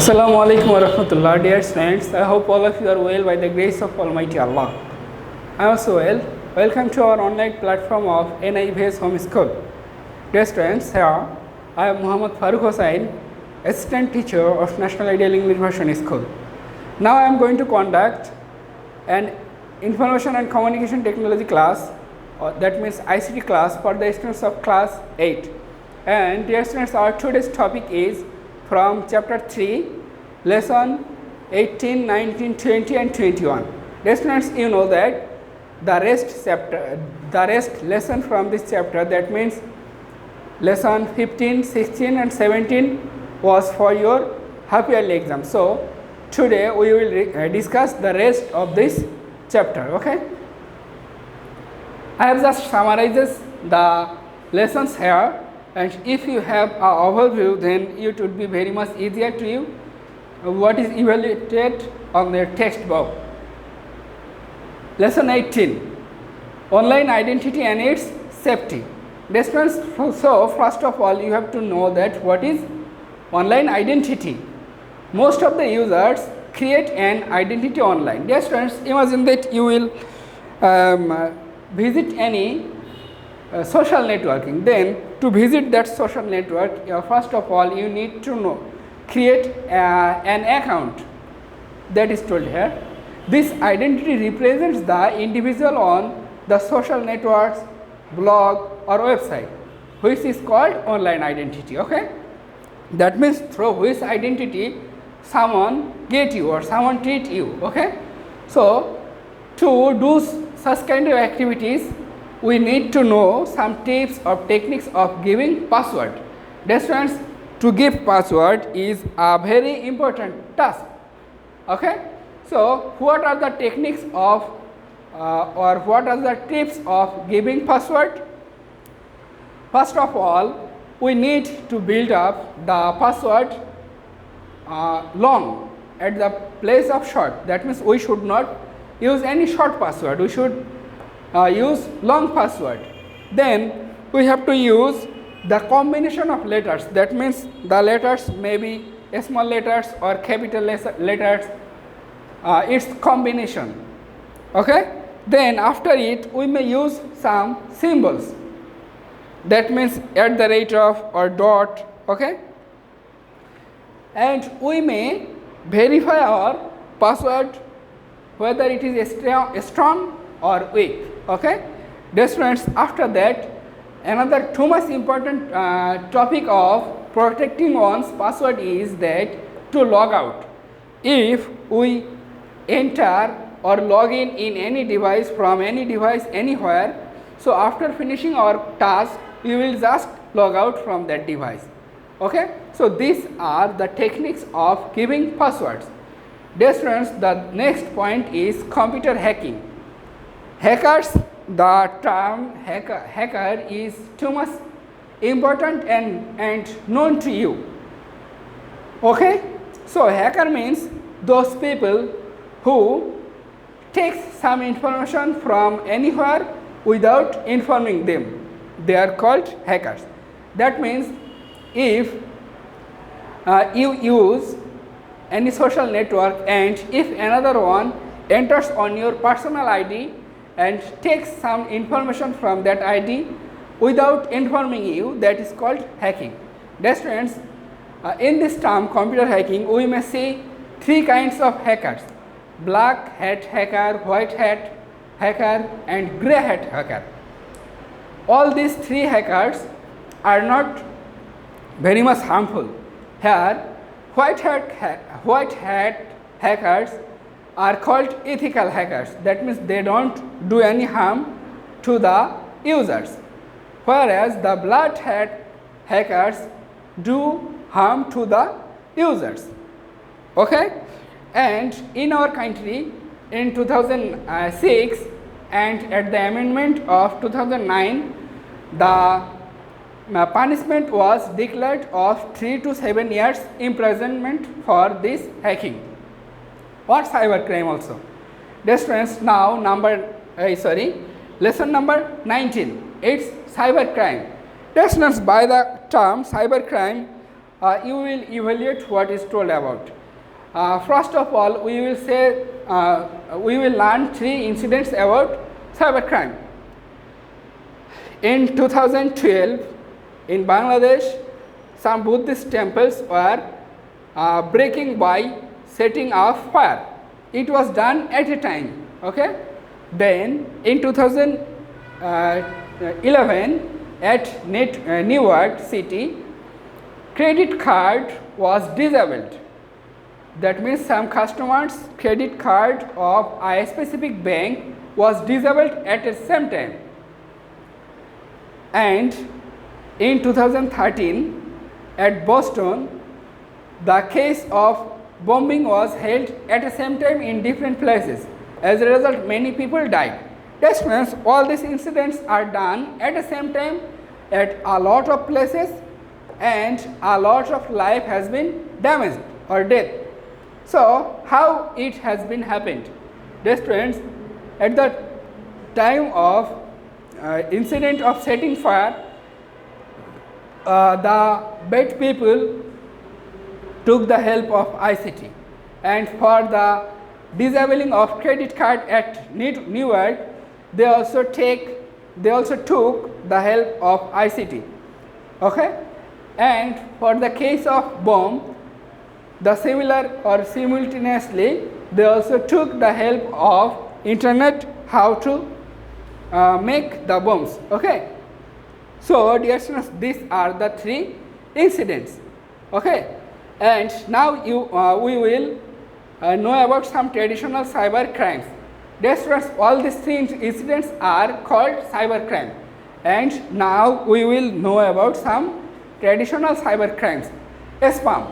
Assalamu alaikum wa rahmatullah, dear students. I hope all of you are well by the grace of Almighty Allah. I am also well. Welcome to our online platform of NIVS Home School. Dear students, here I am Muhammad Farooq Hossain, Assistant Teacher of National Ideal English Version School. Now I am going to conduct an Information and Communication Technology class, that means ICT class for the students of class 8. And dear students, our today's topic is from chapter 3, lesson 18, 19, 20 and 21. Dear students, you know that the rest lesson from this chapter, that means lesson 15, 16 and 17 was for your half yearly exam. So today we will discuss the rest of this chapter. Okay, I have just summarized the lessons here, and if you have an overview, then it would be very much easier to you what is evaluated on the textbook. Lesson 18, online identity and its safety. So first of all, you have to know that what is online identity. Most of the users create an identity online. Dear students, imagine that you will visit any social networking. Then to visit that social network, first of all you need to create an account that is told here. This identity represents the individual on the social networks, blog or website, which is called online identity. Okay, that means through which identity someone get you or someone treat you. Okay, so to do such kind of activities, we need to know some tips or techniques of giving password. Dear students, to give password is a very important task. Okay, so what are the techniques of or what are the tips of giving password? First of all, we need to build up the password long at the place of short. That means we should not use any short password, we should use long password. Then we have to use the combination of letters. That means the letters may be small letters or capital letters, its combination. Okay, then after it we may use some symbols, that means at the rate of or dot. Okay, and we may verify our password whether it is strong or weak. Okay, dear students, after that another too much important topic of protecting one's password is that to log out. If we enter or log in any device from any device anywhere, so after finishing our task we will just log out from that device. Okay, so these are the techniques of giving passwords. Dear students, the next point is computer hacking. Hackers, the term hacker is too much important and known to you. Okay, so hacker means those people who take some information from anywhere without informing them. They are called hackers. That means if you use any social network and if another one enters on your personal ID and takes some information from that ID without informing you, that is called hacking. Dear students, in this term computer hacking, we may see three kinds of hackers: black hat hacker, white hat hacker and grey hat hacker. All these three hackers are not very much harmful. Here white hat hackers are called ethical hackers. That means they don't do any harm to the users, whereas the black hat hackers do harm to the users. Okay, and in our country in 2006 and at the amendment of 2009, the punishment was declared of 3 to 7 years imprisonment for this hacking or cybercrime also. Dear students, now lesson number 19, it's cybercrime. Dear students, by the term cybercrime you will evaluate what is told about. First of all, we will say we will learn 3 incidents about cybercrime. In 2012, in Bangladesh, some Buddhist temples were breaking by setting off fire. It was done at a time. Okay. Then in 2011, at Newark City, credit card was disabled. That means some customers' credit card of a specific bank was disabled at the same time. And in 2013, at Boston, the case of bombing was held at the same time in different places. As a result, many people died. That means all these incidents are done at the same time at a lot of places, and a lot of life has been damaged or death. So, how it has been happened? Dear students, at the time of incident of setting fire, the bad people took the help of ICT, and for the disabling of credit card at Newark, they also took the help of ICT. Okay, and for the case of bomb, the similar or simultaneously they also took the help of internet how to make the bombs. Okay, so dear students, these are the 3 incidents. Okay, and now we will know about some traditional cyber crimes. Dear students, all these 3 incidents are called cyber crime, and now we will know about some traditional cyber crimes. Spam.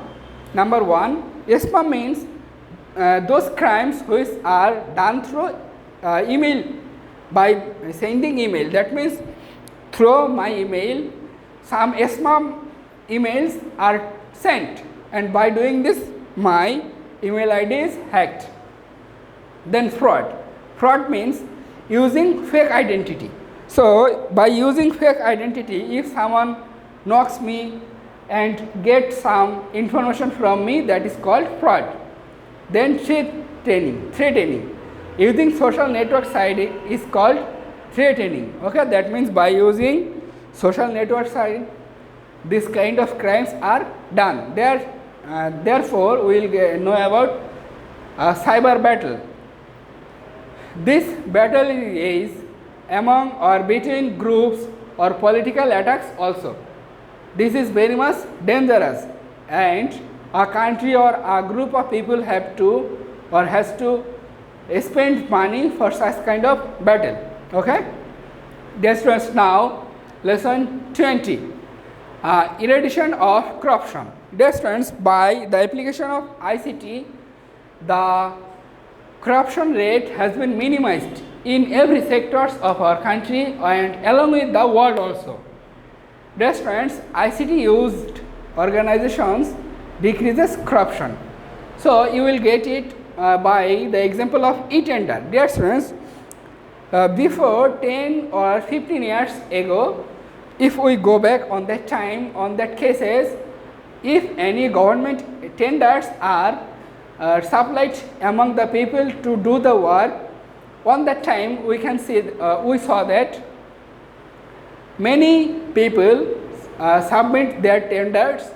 Number 1, spam means those crimes which are done through email, by sending email. That means through my email, some spam emails are sent, and by doing this, my email ID is hacked. Then fraud. Fraud means using fake identity. So, by using fake identity, if someone knocks me and gets some information from me, that is called fraud. Then threatening. Using social network site is called threatening. Okay, that means by using social network site, this kind of crimes are done. Therefore, we will know about cyber battle. This battle is among or between groups or political attacks also. This is very much dangerous, and a country or a group of people have to or has to spend money for such kind of battle. Okay, dear students, now lesson 20, eradication of corruption. Dear students, by the application of ICT, the corruption rate has been minimized in every sectors of our country and along with the world also. Dear students, ICT used organizations decreases corruption. So, you will get it by the example of e-tender. Dear students, before 10 or 15 years ago, if we go back on that time, on that cases, if any government tenders are supplied among the people to do the work, on that time we can see, we saw that many people submit their tenders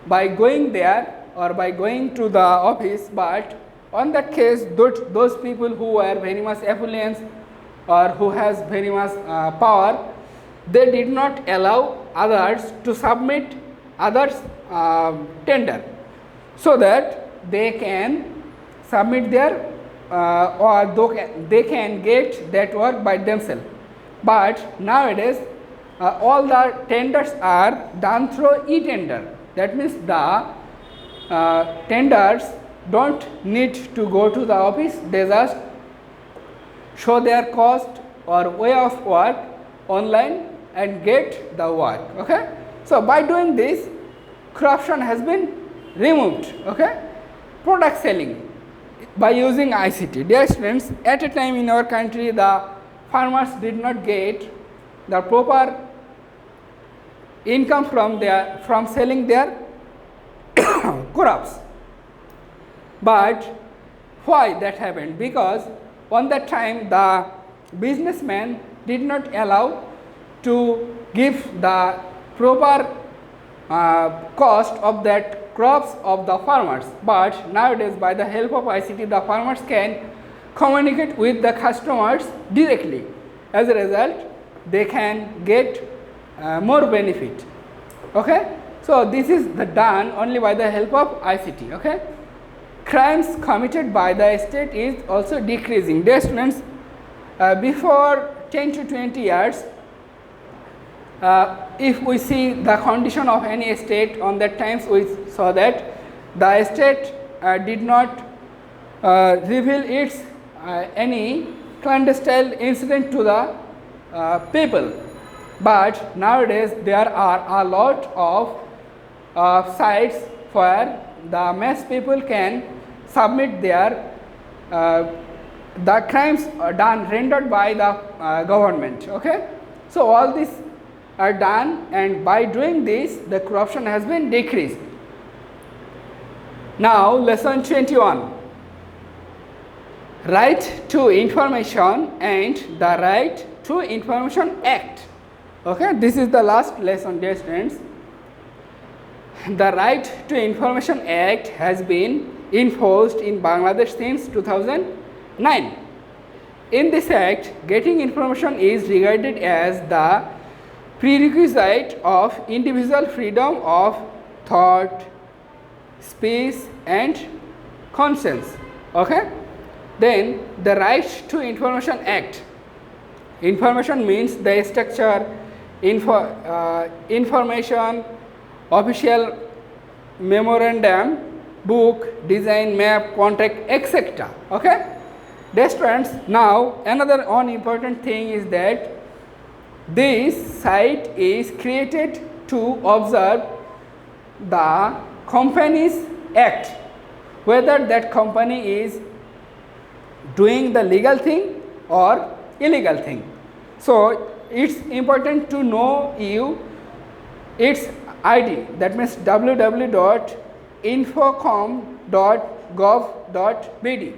by going there or by going to the office, but on that case, those people who are very much affluent or who has very much power, they did not allow others to submit others tender, so that they can submit their or they can get that work by themselves. But nowadays all the tenders are done through e-tender. That means the tenders don't need to go to the office, they just show their cost or way of work online and get the work. Okay, so by doing this, corruption has been removed. Okay, product selling by using ICT. Dear students, at a time in our country, the farmers did not get the proper income from selling their crops. But why that happened? Because on that time the businessman did not allow to give the proper cost of that crops of the farmers. But nowadays by the help of ICT the farmers can communicate with the customers directly. As a result they can get more benefit. Okay, so this is the done only by the help of ICT. Okay, crimes committed by the state is also decreasing. Dear students, before 10 to 20 years, if we see the condition of any state, on that times we saw that the state did not reveal its any clandestine incident to the people. But nowadays there are a lot of sites where the mass people can submit their the crimes done rendered by the government. Okay, so all these are done, and by doing this the corruption has been decreased. Now lesson 21, Right to Information and the Right to Information Act. Okay, this is the last lesson, dear students. The Right to Information Act has been enforced in Bangladesh since 2009. In this act, getting information is regarded as the prerequisite of individual freedom of thought, speech and conscience. Okay, then the Right to Information Act. Information means the structure, information, official memorandum, book, design, map, contract, etc. Okay, dear students, now another one important thing is that this site is created to observe the Companies Act, whether that company is doing the legal thing or illegal thing. So it's important to know its ID, that means www.infocom.gov.bd.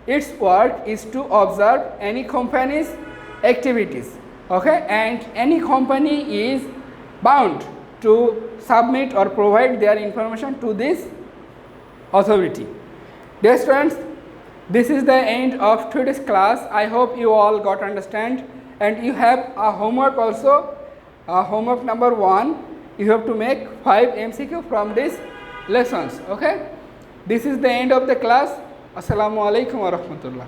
Its work is to observe any company's activities. Okay, and any company is bound to submit or provide their information to this authority. Dear students, this is the end of today's class. I hope you all got understand, and you have a homework also. Homework number 1, you have to make 5 MCQ from these lessons. Okay, this is the end of the class. Assalamu alaikum wa rahmatullah.